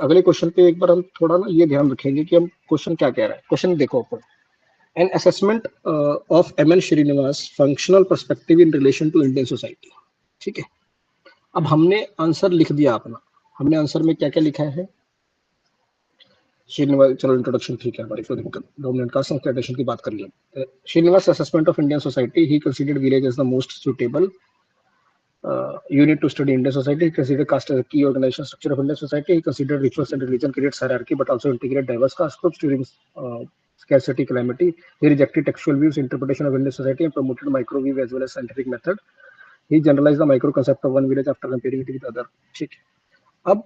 अगले क्वेश्चन पे एक बार हम थोड़ा ना ये ध्यान रखेंगे कि हम क्वेश्चन क्या कह रहा है। क्वेश्चन देखो ऊपर, an assessment of M N Srinivas functional perspective in relation to Indian society. ठीक है, अब हमने आंसर लिख दिया अपना। हमने आंसर में क्या क्या लिखा है? श्रीनिवास, चलो इंट्रोडक्शन ठीक है हमारी, कोई दिक्कत, डोमिनेंट कास्ट एक्सप्लॉइटेशन की बात कर लिया। Srinivas assessment of Indian society, he considered village as the most suitable unit to study Indian society. He considered caste as a key organization structure of Indian society. He considered rituals and religion creates hierarchy, but also integrate diverse caste groups during scarcity calamity. He rejected textual views, interpretation of Indian society, and promoted microwave as well as scientific method. He generalized the micro concept of one village after comparing it with other. ठीक है, अब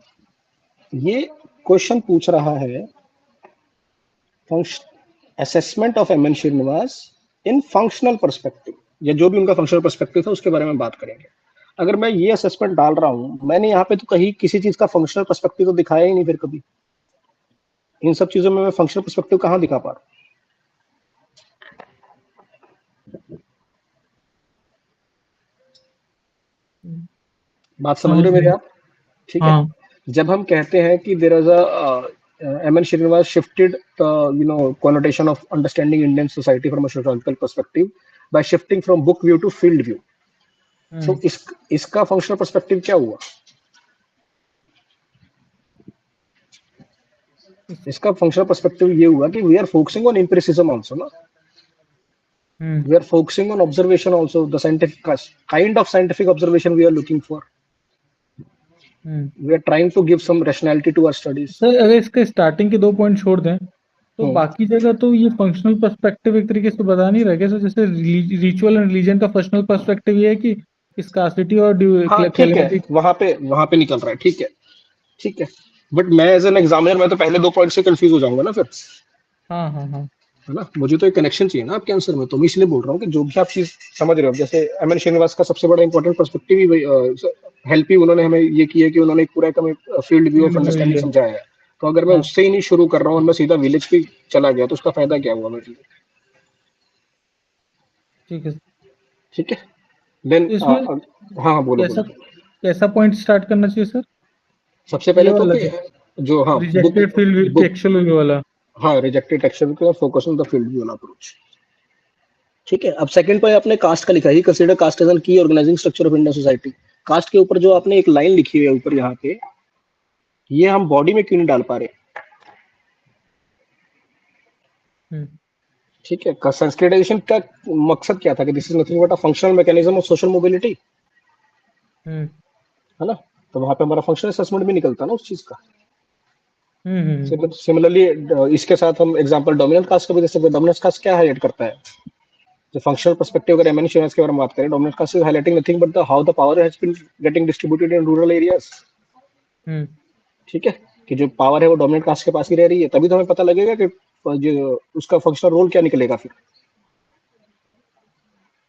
ये question पूछ रहा है assessment of M N Srinivas in functional perspective, या जो भी उनका फंक्शनल पर्सपेक्टिव था उसके बारे में बात करेंगे। अगर मैं ये असेसमेंट डाल रहा हूं, मैंने यहाँ पे तो कहीं किसी चीज का फंक्शनल पर्सपेक्टिव तो दिखाया ही नहीं, फिर कभी इन सब चीजों में मैं फंक्शनल पर्सपेक्टिव कहाँ दिखा पा रहा हूं? बात समझ रहे हो मेरे आप? ठीक है, जब हम कहते हैं कि there is a M N Srinivas shifted connotation of understanding Indian society from a sociological perspective by shifting from book view to field view. So इसका फंक्शनल पर्सपेक्टिव क्या हुआ? इसका फंक्शनल पर्सपेक्टिव ये हुआ कि we are focusing on empiricism also ना, we are focusing on observation also, the scientific kind of scientific observation we are looking for, we are trying to give some rationality to our studies. Sir अगर इसके starting के 2 point छोड़ दें तो बाकी जगह तो ये फंक्शनल पर्सपेक्टिव एक तरीके से बता नहीं रहे सर, जैसे रिचुअल एंड रिलीजन का फंक्शनल पर्सपेक्टिव ये है कि स्कार्सिटी और कैलेमिटी वहां पे निकल रहा है। ठीक है, ठीक है, बट मैं एज एन एग्जामिनर मैं तो पहले 2 पॉइंट से कंफ्यूज हो जाऊंगा ना फिर। हाँ है ना, मुझे तो एक कनेक्शन चाहिए ना आपके आंसर में, तो मैं इसलिए बोल रहा हूँ कि जो भी आप चीज समझ रहे हो, जैसे एम एन श्रीनिवास का सबसे बड़ा इंपॉर्टेंट पर्सपेक्टिव ही हेल्प ही उन्होंने हमें ये किया कि उन्होंने एक पूरा फील्ड व्यू ऑफ अंडरस्टैंडिंग समझाया है। तो अगर मैं उससे ही नहीं शुरू कर रहा हूँ और मैं सीधा विलेज पे चला गया तो उसका फायदा क्या हुआ मेरे लिए? ठीक है, ठीक है, देन हाँ बोलो बोलो। कैसा पॉइंट स्टार्ट करना चाहिए सर? सबसे पहले तो कि जो रिजेक्टेड फील्ड टेक्सचुअल व्यू वाला, रिजेक्टेड टेक्सचुअल का focus on the field view वाला अप्रोच। ठीक है, अब सेकंड पॉइंट आपने कास्ट का लिखा है, consider caste as an key organizing structure of Indian society. Caste के ऊपर जो आपने एक लाइन लिखी हुई है ऊपर यहाँ पे, ये हम बॉडी में क्यों नहीं डाल पा रहे? ठीक है, संस्कृताइजेशन का मकसद क्या था कि this is nothing but a functional mechanism of social mobility, है ना, तो वहां पे हमारा फंक्शनल असेसमेंट भी निकलता ना उस चीज का। सिमिलरली इसके साथ हम एग्जांपल डोमिनेंट कास्ट का भी दे सकते हैं। डोमिनेंट कास्ट क्या हाईलाइट करता है? जो फंक्शनल पर्सपेक्टिव अगर एमएन श्रीनिवास के बारे में बात करें, dominant caste is highlighting nothing but the how the power has been getting distributed in rural areas. ठीक है, कि जो पावर है वो डोमिनेंट कास्ट के पास ही रह रही है, तभी तो हमें पता लगेगा कि जो उसका फंक्शनल रोल क्या निकलेगा फिर।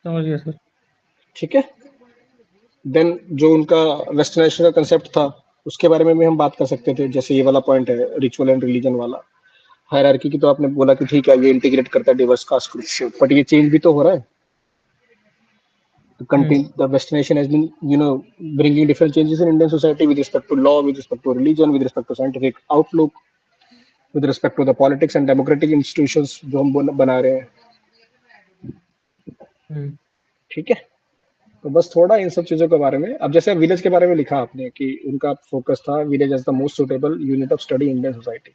समझ गया सर। ठीक है, देन जो उनका वेस्टर्नाइजेशन का कंसेप्ट था उसके बारे में भी हम बात कर सकते थे, जैसे ये वाला पॉइंट है रिचुअल एंड रिलीजन वाला। हायरार्की की तो आपने बोला कि ठीक है ये इंटीग्रेट करता है डिवर्स कास्ट ग्रुप्स, बट ये चेंज भी तो हो रहा है। The westernization has been, bringing different changes in Indian society with respect to law, with respect to religion, with respect to scientific outlook, with respect to the politics and democratic institutions जो हम बना रहे हैं। ठीक है, तो बस थोड़ा इन सब चीजों के बारे में। अब जैसे विलेज के बारे में लिखा आपने कि उनका फोकस था village as the most suitable unit of study Indian society,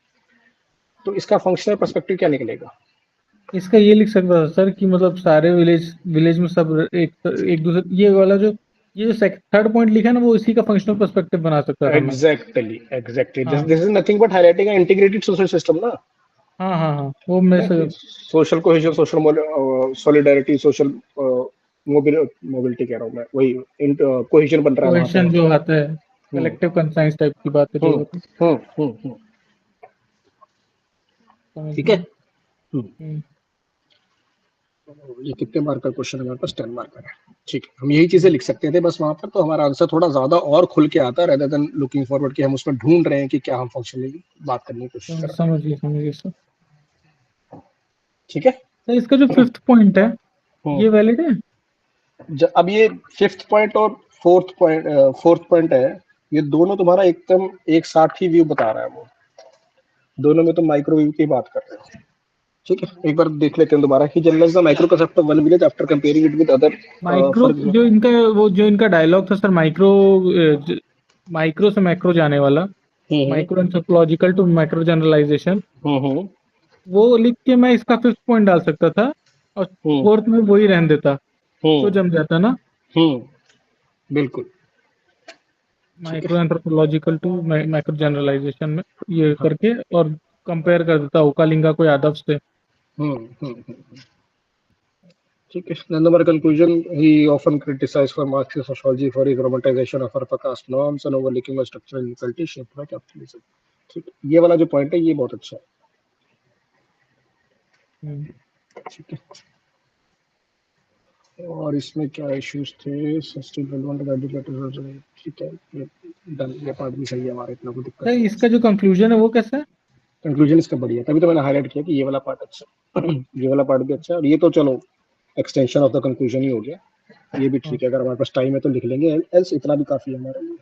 तो इसका फंक्शनल पर्सपेक्टिव क्या निकलेगा? इसका ये लिख सकता था सर कि मतलब सारे विलेज में सब एक दूसरे, ये वाला जो थर्ड पॉइंट लिखा है ना, वो इसी का फंक्शनल पर्सपेक्टिव बना सकता था। Exactly this is nothing but highlighting an integrated social system ना। हाँ वो मैं social cohesion, social solidarity, social mobility कह रहा हूँ मैं, वही कोहेजन बन रहा है वहां पे, जो आता है कलेक्टिव कंसाइंस टाइप की बात है जो ठीक है। ये कितने मार्क का क्वेश्चन है हमारे पास? 10 मार्क का है। ठीक है, हम यही चीजें लिख सकते थे बस वहां पर, तो हमारा आंसर थोड़ा ज्यादा और खुल के आता है रेदर देन लुकिंग फॉरवर्ड कि हम उसमें ढूंढ रहे हैं कि क्या हम फंक्शनली बात करने की कोशिश कर रहे हैं। समझिए सर। ठीक है, तो इसका जो 5th पॉइंट है ये वैलिड है? अब ये 5th पॉइंट और 4th पॉइंट है, ये दोनों तुम्हारा एकदम एक साथ ही व्यू बता रहा है वो, दोनों में तो माइक्रोवेव की बात कर रहे हो। ठीक है, एक बार देख लेते हैं दोबारा कि generalize the micro concept of one village after comparing it with other. Micro जो इनका वो जो इनका डायलॉग था सर, माइक्रो से मैक्रो जाने वाला, micro anthropological to micro generalization, वो लिख के मैं इसका 5th पॉइंट डाल सकता था और 4th में वही रहने देता तो जम जाता ना। बिल्कुल, micro anthropological to micro generalization में ये करके और कंपेयर कर देता ओकालिंगा को यादव से। ठीक है, Nandamar conclusion, he often criticized for Marxist sociology for his romanticization of upper caste norms and overlooking of structural inequality shaped by capitalism. ठीक है, ये वाला जो पॉइंट है ये बहुत अच्छा है। ठीक है, और इसमें क्या इश्यूज थे, ठीक है, ये पार्ट भी सही है हमारे, इतना कोई दिक्कत नहीं। इसका जो कंक्लूजन है वो कैसा है? कंक्लूजन इसका बढ़िया, तभी तो मैंने हाईलाइट किया कि ये वाला पार्ट अच्छा ये वाला पार्ट भी अच्छा है, और ये तो चलो एक्सटेंशन ऑफ द कंक्लूजन ही हो गया, ये भी ठीक है, अगर हमारे पास टाइम है तो लिख लेंगे, एल्स इतना भी काफी है हमारे लिए।